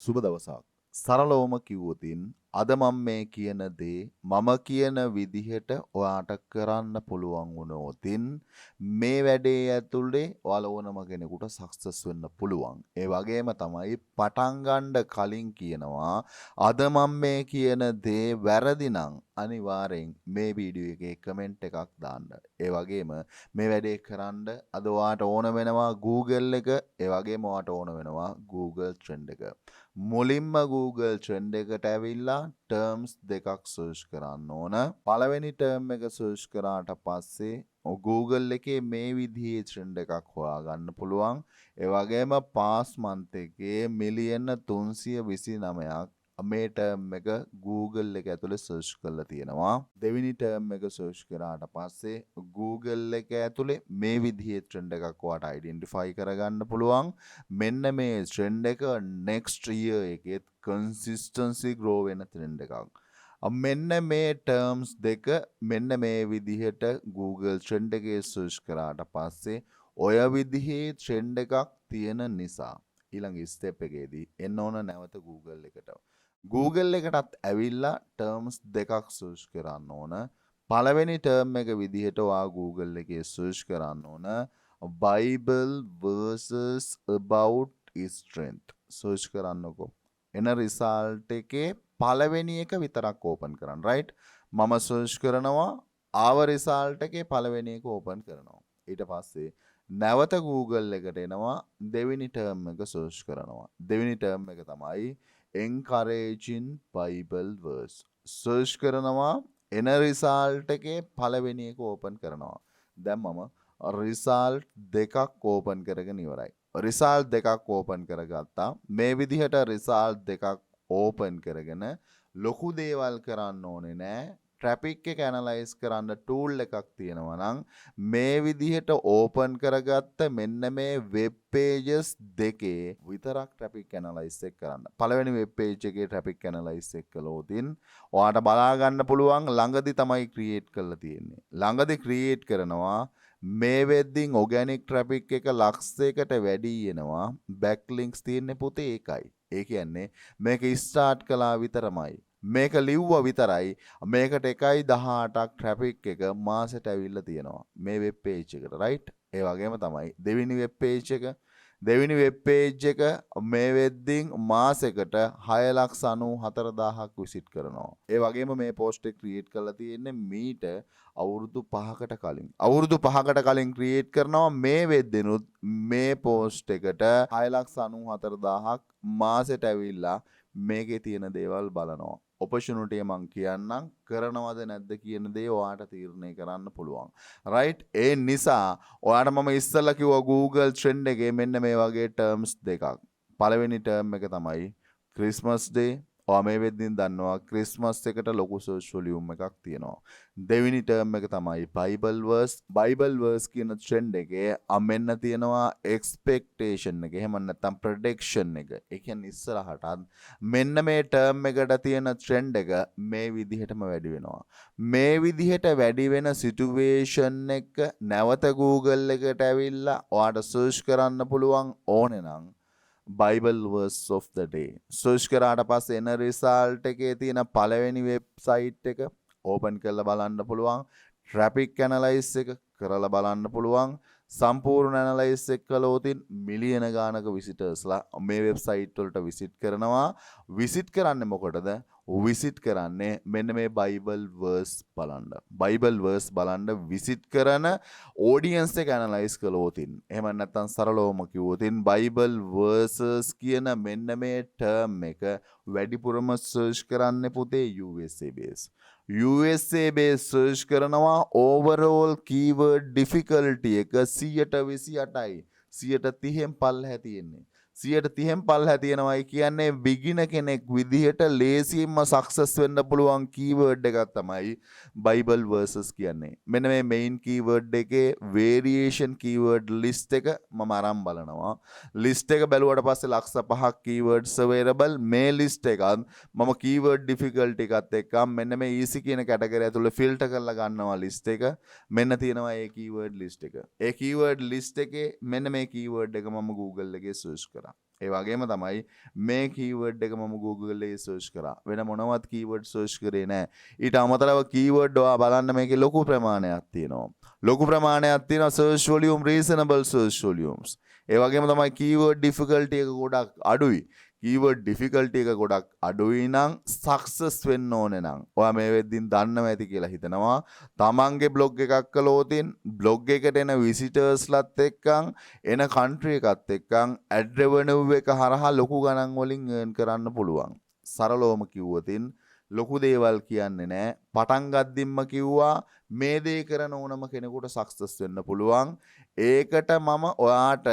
සුබ දවසක්. සරලවම කිව්වොතින් අද මම මේ කියන දේ මම කියන විදිහට ඔයාට කරන්න පුළුවන් වුණොතින් මේ වැඩේ ඇතුලේ ඔයාලා ඕනම කෙනෙකුට සක්සස් වෙන්න පුළුවන්. ඒ වගේම තමයි පටන් ගන්න කලින් කියනවා අද මම මේ කියන දේ වැරදි නම් අනිවාර්යෙන් මේ වීඩියෝ එකේ කමෙන්ට් එකක් දාන්න. ඒ වගේම මේ වැඩේ කරන්න අද ඔයාට ඕන වෙනවා Google එක, ඒ වගේම ඔයාට ඕන වෙනවා Google Trend එක. මුලින්ම Google Trend එකට ඇවිල්ලා terms දෙකක් search කරන්න ඕන. පළවෙනි term එක search කරාට පස්සේ Google එකේ මේ විදිහේ trend එකක් හොයාගන්න පුළුවන්. ඒ වගේම past month එකේ මිලියන 329ක් මේ term එක Google එක ඇතුලේ search කරලා තියෙනවා. දෙවෙනි term එක search කරාට පස්සේ Google එක ඇතුලේ මේ විදිහේ trend එකක් ඔයාට identify කරගන්න පුළුවන්. මෙන්න මේ trend එක next year එකෙත් consistency grow වෙන trend එකක්. මෙන්න මේ terms දෙක මෙන්න මේ විදිහට Google trend එකේ search කරාට පස්සේ ඔය විදිහේ trend එකක් තියෙන නිසා ඊළඟ step එකේදී එන්න ඕන නැවත Google එකට. Google එකටත් ඇවිල්ලා terms දෙකක් search කරන්න ඕන. පළවෙනි term එක විදිහට ඔයා Google එකේ search කරන්න ඕන Bible versus about strength search කරන්නකෝ. එන result එකේ පළවෙනි එක විතරක් open කරන්න. right? මම search කරනවා ආව result එකේ පළවෙනි එක open කරනවා. ඊට පස්සේ නැවත Google එකට එනවා දෙවෙනි term එක search කරනවා. දෙවෙනි term එක තමයි encouraging Bible verse search කරනවා. එන result එකේ පළවෙනි එක open කරනවා. දැන් මම result දෙකක් open කරගෙන ඉවරයි. result දෙකක් open කරගත්තා. මේ විදිහට result දෙකක් open කරගෙන ලොකු දේවල් කරන්න ඕනේ නෑ. traffic එක analyze කරන්න tool එකක් තියෙනවා නම් මේ විදිහට open කරගත්ත මෙන්න මේ web pages දෙකේ විතරක් traffic analyze එක කරන්න. පළවෙනි web page එකේ traffic analyze එක කළොතින් ඔයාට බලා ගන්න පුළුවන් ළඟදි තමයි create කරලා තියෙන්නේ. ළඟදි create කරනවා මේ වෙද්දින් organic traffic එක ලක්ෂයකට වැඩි එනවා. backlinks තියෙන්නේ පුතේ ඒකයි. ඒ කියන්නේ මේක start කළා විතරමයි. මේක ලිව්වා විතරයි. මේකට 1.18ක් traffic එක මාසෙට ඇවිල්ලා තියෙනවා. මේ web page එකට right? ඒ වගේම තමයි දෙවෙනි web page එක. දෙවෙනි web page එක මේ වෙද්දින් මාසෙකට 6,94,000ක් visit කරනවා. ඒ වගේම මේ post එක create කරලා තියෙන්නේ මීට අවුරුදු 5කට කලින්. අවුරුදු 5කට කලින් create කරනවා මේ වෙද්දිනුත් මේ post එකට 6,94,000ක් මාසෙට ඇවිල්ලා මේකේ තියෙන දේවල් බලනවා. opportunity මං කියන්නම් කරනවද නැද්ද කියන දේ ඔයාට තීරණය කරන්න පුළුවන්. right? ඒ නිසා ඔයාට මම ඉස්සෙල්ලා කිව්වා Google trend එකේ මෙන්න මේ වගේ terms දෙකක්. පළවෙනි term එක තමයි Christmas day. ඔයා මේ වෙද්දින් දන්නවා Christmas එකට ලොකු search volume එකක් තියෙනවා. දෙවෙනි term එක තමයි Bible verse. Bible verse කියන trend එකේ මෙන්න තියෙනවා expectation එක. එහෙම නැත්නම් prediction එක. ඒ කියන්නේ ඉස්සරහට මෙන්න මේ term එකට තියෙන trend එක මේ විදිහටම වැඩි වෙනවා. මේ විදිහට වැඩි වෙන situation එක නැවත Google එකට ඇවිල්ලා ඔයාට search කරන්න පුළුවන් ඕනේ නම් Bible verse of the day search කරාට පස්සේ එන result එකේ තියෙන පළවෙනි website එක open කරලා බලන්න පුළුවන්. traffic analyze එක කරලා බලන්න පුළුවන්. සම්පූර්ණ ඇනලයිස් එක කළොතින් මිලියන ගානක විසිටර්ස්ලා මේ වෙබ්සයිට් වලට විසිට් කරනවා. විසිට් කරන්නේ මොකටද? විසිට් කරන්නේ මෙන්න මේ බයිබල් වර්ස් බලන්න. බයිබල් වර්ස් බලන්න විසිට් කරන ඔඩියන්ස් එක ඇනලයිස් කළොතින්. එහෙම නැත්නම් සරලවම කිව්වොතින් බයිබල් වර්සස් කියන මෙන්න මේ ටර්ම් එක වැඩිපුරම සර්ච් කරන්නේ පුතේ USA base. USA base search කරනවා overall keyword difficulty එක 128යි. 130න් පල්ලෙහා තියෙන්නේ. 130න් පල්ලෙහා තියෙනවායි කියන්නේ beginner කෙනෙක් විදිහට ලේසියෙන්ම success වෙන්න පුළුවන් keyword එකක් තමයි Bible verses කියන්නේ. මෙන්න මේ main keyword එකේ variation keyword list එක මම අරන් බලනවා. list එක බැලුවට පස්සේ ලක්ෂ 5ක් keywords available. මේ list එකත් මම keyword difficulty එකත් එක්ක මෙන්න මේ easy කියන category ඇතුළේ filter කරලා ගන්නවා list එක. මෙන්න තියෙනවා ඒ keyword list එක. ඒ keyword list එකේ මෙන්න මේ keyword එක මම Google එකේ search කරා. ඒ වගේම තමයි මේ කීවර්ඩ් එක මම Google එකේ සර්ච් කරා. වෙන මොනවත් කීවර්ඩ් සර්ච් කරේ නැහැ. ඊට අමතරව කීවර්ඩ් ඔයා බලන්න මේකේ ලොකු ප්‍රමාණයක් තියෙනවා. ලොකු ප්‍රමාණයක් තියෙනවා search volume reasonable search volumes. ඒ වගේම තමයි keyword difficulty එක ගොඩක් අඩුයි. keyword difficulty එක ගොඩක් අඩුයි නම් success වෙන්න ඕනේ නම් ඔයා මේ වෙද්දින් දන්නවා ඇති කියලා හිතනවා. තමන්ගේ blog එකක් කළොතින් blog එකට එන visitorsලත් එක්කන් එන country එකත් එක්කන් ad revenue එක හරහා ලොකු ගණන් වලින් earn කරන්න පුළුවන්. සරලවම කිව්වොතින් ලොකු දේවල් කියන්නේ නැහැ. පටන් ගද්දින්ම කිව්වා මේ දේ කරන ඕනම කෙනෙකුට සක්සස් වෙන්න පුළුවන්. ඒකට මම ඔයාට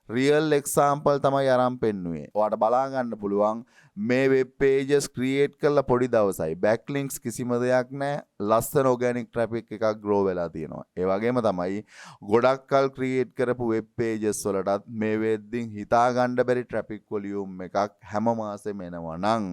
රියල් එක්සාම්පල් තමයි අරන් පෙන්නුවේ. ඔයාට බලා ගන්න පුළුවන් මේ වෙබ් පේජස් ක්‍රියේට් කරලා පොඩි දවසයි බෑක්ලින්ක්ස් කිසිම දෙයක් නැහැ. ලස්සන ඕගැනික් ට්‍රැෆික් එකක් ග්‍රෝ වෙලා තියෙනවා. ඒ වගේම තමයි ගොඩක් කල් ක්‍රියේට් කරපු වෙබ් පේජස් වලටත් මේ වෙද්දින් හිතා ගන්න බැරි ට්‍රැෆික් වොලියුම් එකක් හැම මාසෙම එනවා නම්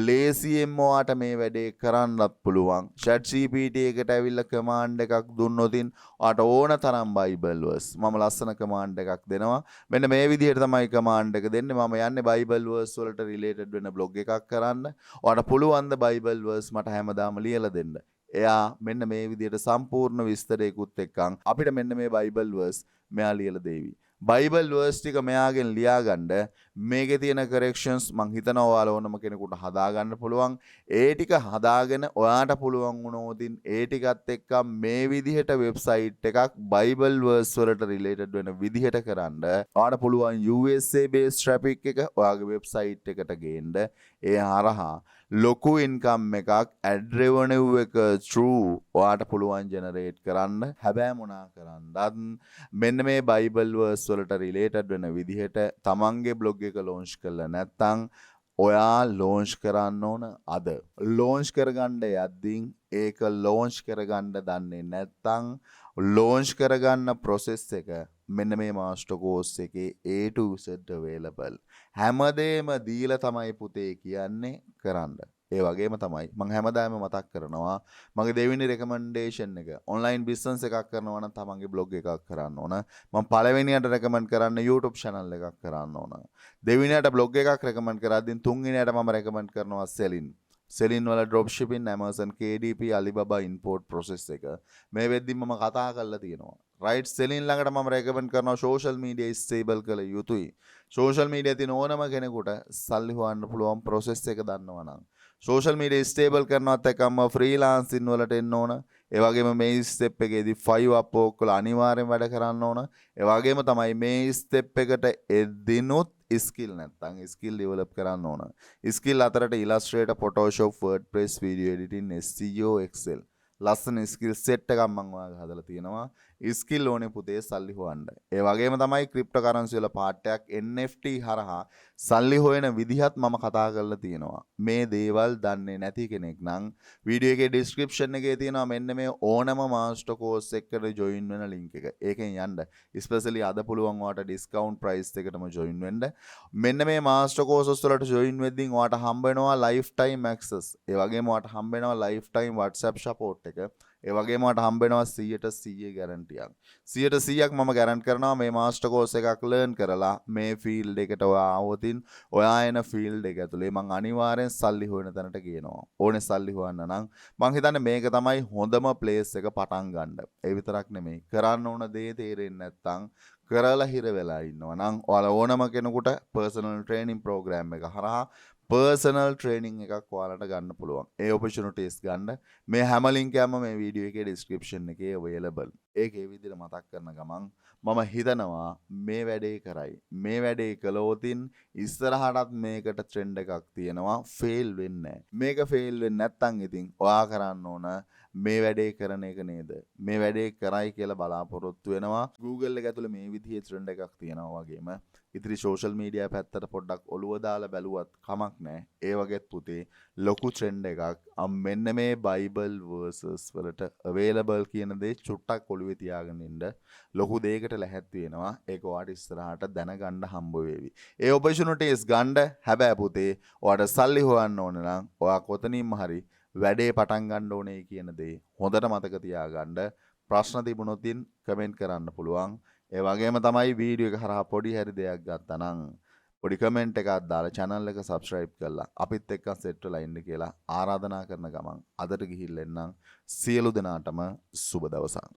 ලේසියෙන්ම ඔයාට මේ වැඩේ කරන්නත් පුළුවන්. ChatGPT එකට ඇවිල්ලා කමාන්ඩ් එකක් දුන්නොතින් ඔයාට ඕන තරම් බයිබල් වර්ස් මම ලස්සන කමාන්ඩ් එකක් දෙනවා. මෙන්න මේ විදිහට තමයි කමාන්ඩ් එක දෙන්නේ. මම යන්නේ බයිබල් වර්ස් වලට රිලේටඩ් වෙන බ්ලොග් එකක් කරන්න. ඔයාට පුළුවන් ද බයිබල් වර්ස් මට හැමදාම ලියලා දෙන්න. එයා මෙන්න මේ විදිහට සම්පූර්ණ විස්තරයකුත් එක්කන් අපිට මෙන්න මේ බයිබල් වර්ස් මෙයා ලියලා දෙවි. බයිබල් වර්ස් ටික මෙයාගෙන් ලියාගන්න මේකේ තියෙන කරෙක්ෂන්ස් මං හිතනවා ඔයාලා ඕනම කෙනෙකුට හදාගන්න පුළුවන්. ඒ ටික හදාගෙන ඔයාට පුළුවන් වුණොතින් ඒ ටිකත් එක්ක මේ විදිහට වෙබ්සයිට් එකක් බයිබල් වර්ස් වලට රිලේටඩ් වෙන විදිහට කරන්න ඔයාට පුළුවන් USA based traffic එක ඔයාගේ වෙබ්සයිට් එකට ගේන්න. ඒ හරහා ලොකු ඉන්කම් එකක් ad revenue එක true ඔයාට පුළුවන් ජෙනරේට් කරන්න. හැබැයි මොනා කරන්නත් මෙන්න මේ බයිබල් වර්ස් වලට රිලේටඩ් වෙන විදිහට තමන්ගේ බ්ලොග් එක ලොන්ච් කරලා නැත්නම් ඔයා ලොන්ච් කරන්න ඕන අද. ලොන්ච් කරගන්න යද්දී ඒක ලොන්ච් කරගන්න දන්නේ නැත්නම් ලොන්ච් කරගන්න process එක මෙන්න මේ මාස්ටර් කෝස් එකේ A to Z available. හැමදේම දීලා තමයි පුතේ කියන්නේ කරන්න. ඒ වගේම තමයි මම හැමදාම මතක් කරනවා මගේ දෙවෙනි රෙකමෙන්ඩේෂන් එක ඔන්ලයින් බිස්නස් එකක් කරනවා නම් තමන්ගේ බ්ලොග් එකක් කරන්න ඕන. මම පළවෙනියට රෙකමෙන්ඩ් කරන්න YouTube channel එකක් කරන්න ඕන. දෙවෙනියට බ්ලොග් එකක් රෙකමෙන්ඩ් කරද්දී තුන්වෙනියට මම රෙකමෙන්ඩ් කරනවා සෙලින් වල drop shipping Amazon KDP Alibaba import process එක මේ වෙද්දි මම කතා කරලා තියෙනවා. right selling ළඟට මම රෙකමෙන්ඩ් කරනවා social media stable කළ යුතුයි. social media තියෙන ඕනම කෙනෙකුට සල්ලි හොයන්න පුළුවන් process එක දන්නවා නම් social media stable කරනවත් එක්කම freelancing වලට එන්න ඕන. ඒ වගේම මේ step එකේදී 5 up වල අනිවාර්යෙන් වැඩ කරන්න ඕන. ඒ වගේම තමයි මේ step එකට එද්දිනුත් skill නැත්තම් skill develop කරන්න ඕන. skill අතරට Illustrator, Photoshop, WordPress, video editing, SEO, Excel ලස්සන ස්කිල් සෙට් එකක් මම ඔයාලට හදලා තියෙනවා. ස්කිල් ඕනේ පුතේ සල්ලි හොයන්න. ඒ වගේම තමයි ක්‍රිප්ටෝ කරන්සි වල පාර්ට් එකක් NFT හරහා සල්ලි හොයන විදිහත් මම කතා කරලා තියෙනවා. මේ දේවල් දන්නේ නැති කෙනෙක් නම් වීඩියෝ එකේ ඩිස්ක්‍රිප්ෂන් එකේ තියෙනවා මෙන්න මේ ඕනම මාස්ටර් කෝස් එකකට ජොයින් වෙන ලින්ක් එක. ඒකෙන් යන්න. ස්පෙෂලි අද පුළුවන් ඔයාට ඩිස්කවුන්ට් ප්‍රයිස් එකටම ජොයින් වෙන්න. මෙන්න මේ මාස්ටර් කෝසස් වලට ජොයින් වෙද්දී ඔයාට හම්බ වෙනවා ලයිෆ් ටයිම් ඇක්සස්. ඒ වගේම ඔයාට හම්බ වෙනවා ලයිෆ් ටයිම් WhatsApp support එක. ඒ වගේම මට හම්බ වෙනවා 100% ගැරන්ටියක්. 100%ක් මම ගැරන්ට් කරනවා මේ මාස්ටර් කෝස් එකක් ලර්න් කරලා මේ ෆීල්ඩ් එකට ඔයා ආවොතින් ඔයා එන ෆීල්ඩ් එක ඇතුලේ මම අනිවාර්යෙන් සල්ලි හොයන තැනට ගේනවා. ඕනේ සල්ලි හොයන්න නම් මම හිතන්නේ මේක තමයි හොඳම ප්ලේස් එක පටන් ගන්න. ඒ විතරක් නෙමෙයි කරන්න ඕන දේ තේරෙන්නේ නැත්නම් කරලා හිර වෙලා ඉන්නවා නම් ඔයාලා ඕනම කෙනෙකුට පර්සනල් ට්‍රේනින් ප්‍රෝග්‍රෑම් එක හරහා පර්සනල් ට්‍රේනින් එකක් ඔයාලට ගන්න පුළුවන්. ඒ ඔපචුනිටිස් ගන්න මේ හැම ලින්ක් එකම මේ වීඩියෝ එකේ ඩිස්ක්‍රිප්ෂන් එකේ available. ඒක ඒ විදිහට මතක් කරන ගමන් මම හිතනවා මේ වැඩේ කරයි. මේ වැඩේ කළොතින් ඉස්සරහටත් මේකට ට්‍රෙන්ඩ් එකක් තියෙනවා. ෆේල් වෙන්නේ නැහැ. මේක ෆේල් වෙන්නේ නැත්නම් ඉතින් ඔයා කරන්න ඕන මේ වැඩේ කරන එක නේද? මේ වැඩේ කරයි කියලා බලාපොරොත්තු වෙනවා. Google එක ඇතුලේ මේ විදිහේ ට්‍රෙන්ඩ් එකක් තියෙනවා වගේම ඉතිරි සෝෂල් මීඩියා පැත්තට පොඩ්ඩක් ඔළුව දාලා බැලුවත් කමක් නැහැ. ඒ වගේත් පුතේ ලොකු ට්‍රෙන්ඩ් එකක් මෙන්න මේ බයිබල් වර්සස් වලට available කියන දේ චුට්ටක් ඔළුවේ තියාගෙන ඉන්න ලොකු දෙයකට ලැහැත් වෙනවා. ඒක ඔයාට ඉස්සරහට දැනගන්න හම්බ වෙවි. ඒ ඔපචුනිටිස් ගන්න හැබැයි පුතේ ඔයාට සල්ලි හොයන්න ඕන නම් ඔයා කොතනින්ම හරි වැඩේ පටන් ගන්න ඕනේ කියන දේ හොඳට මතක තියාගන්න. ප්‍රශ්න තිබුණොතින් කමෙන්ට් කරන්න පුළුවන්. ඒ වගේම තමයි වීඩියෝ එක හරහා පොඩි හරි දෙයක් ගත්තා නම් පොඩි කමෙන්ට් එකක් දාලා channel එක subscribe කරලා අපිත් එක්ක සෙට් වෙලා ඉන්න කියලා ආරාධනා කරන ගමන් අදට ගිහිල්ලා එන්නම්. සියලු දෙනාටම සුබ දවසක්.